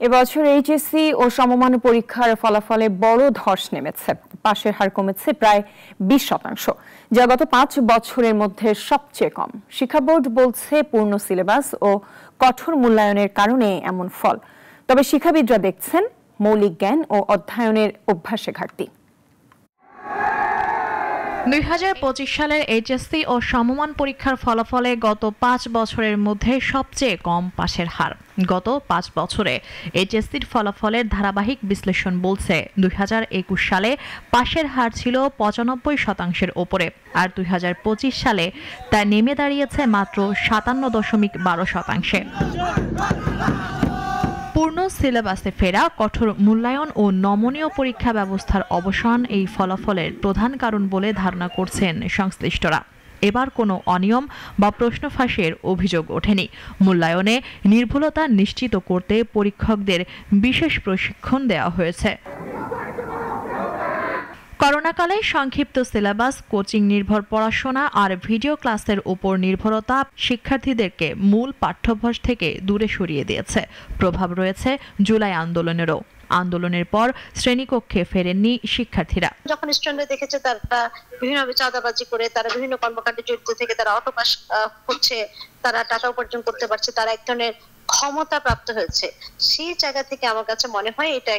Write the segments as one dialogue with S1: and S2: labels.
S1: এবছর এইচএসসি ও সমমান পরীক্ষার ফলাফলে বড় ধস নেমেছে। পাশের হার কমেছে প্রায় 20%, যা গত 5 বছরের মধ্যে সবচেয়ে কম। শিক্ষা বোর্ড বলছে পূর্ণ সিলেবাস ও কঠোর মূল্যায়নের কারণে এমন ফল। তবে শিক্ষাবিদরা দেখছেন মৌলিক জ্ঞান ও অধ্যয়নের অভ্যাসে ঘাটতি।
S2: 2025 সালের এইচএসসি ও সমমান পরীক্ষার ফলাফলে গত 5 বছরের মধ্যে সবচেয়ে কম পাশের হার। গত 5 বছরে এইচএসসির ফলাফলের ধারাবাহিক বিশ্লেষণ বলছে 2021 সালে পাশের হার ছিল 95%-এর ওপরে, আর 2025 সালে তা নেমে দাঁড়িয়েছে মাত্র 57.12%-এ। পূর্ণ সিলেবাসে ফেরা, কঠোর মূল্যায়ন ও নমনীয় পরীক্ষা ব্যবস্থার অবসান এই ফলাফলের প্রধান কারণ বলে ধারণা করছেন সংশ্লিষ্টরা। এবার কোনো অনিয়ম বা প্রশ্ন ফাঁসের অভিযোগ ওঠেনি। মূল্যায়নে নির্ভুলতা নিশ্চিত করতে পরীক্ষকদের বিশেষ প্রশিক্ষণ দেওয়া হয়েছে। করোনাকালে সংক্ষিপ্ত সিলেবাস, কোচিং নির্ভর পড়াশোনা আর ভিডিও ক্লাসের উপর নির্ভরতা শিক্ষার্থীদেরকে মূল পাঠ্যাভ্যাস থেকে দূরে সরিয়ে দিয়েছে। প্রভাব রয়েছে জুলাই আন্দোলনেরও। আন্দোলনের পর শ্রেণীকক্ষে ফেরেননি শিক্ষার্থীরা।
S3: যখন স্টুডেন্টরা দেখেছে তারা বিভিন্নভাবে চাঁদাবাজি করে, তারা বিভিন্ন কর্মকাণ্ডে জড়িত থেকে তারা অটো পাস করছে, তারা টাকা উপার্জন করতে পারছে, তারা এক ধরনের ক্ষমতা প্রাপ্ত হয়েছে, সেই জায়গা থেকে আমার কাছে মনে হয় এটা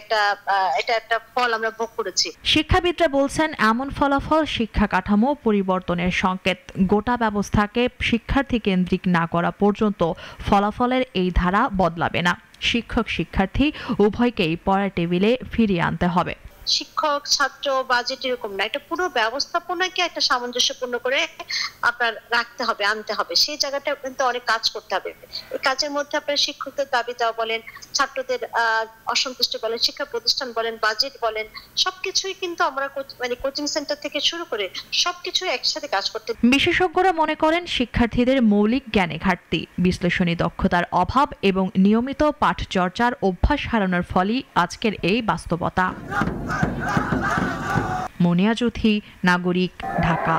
S3: একটা ফল আমরা ভোগ করেছি।
S2: শিক্ষাবিদরা বলছেন এমন ফলাফল শিক্ষা কাঠামো পরিবর্তনের সংকেত। গোটা ব্যবস্থাকে শিক্ষার্থী কেন্দ্রিক না করা পর্যন্ত ফলাফলের এই ধারা বদলাবে না। শিক্ষক শিক্ষার্থী উভয়কেই পড়ার টেবিলে ফিরিয়ে আনতে হবে।
S3: শিক্ষক ছাত্র বাজেট এরকম না, এটা পুরো ব্যবস্থাপনাকে একটা সামঞ্জস্যপূর্ণ করে আপনার রাখতে হবে, আনতে হবে। সেই জায়গাটা কিন্তু অনেক কাজ করতে হবে। এই কাজের মধ্যে আপনার শিক্ষকদের দাবি দেওয়া বলেন, ছাত্রদের অসন্তুষ্ট বলেন, শিক্ষা প্রতিষ্ঠান বলেন, বাজেট বলেন, সবকিছুই কিন্তু আমরা কোচিং সেন্টার থেকে শুরু করে সবকিছু একসাথে কাজ করতে।
S2: বিশেষজ্ঞরা মনে করেন শিক্ষার্থীদের মৌলিক জ্ঞানে ঘাটতি, বিশ্লেষণী দক্ষতার অভাব এবং নিয়মিত পাঠ চর্চার অভ্যাস হারানোর ফলই আজকের এই বাস্তবতা। মুনিয়া জ্যোতি, নাগরিক, ঢাকা।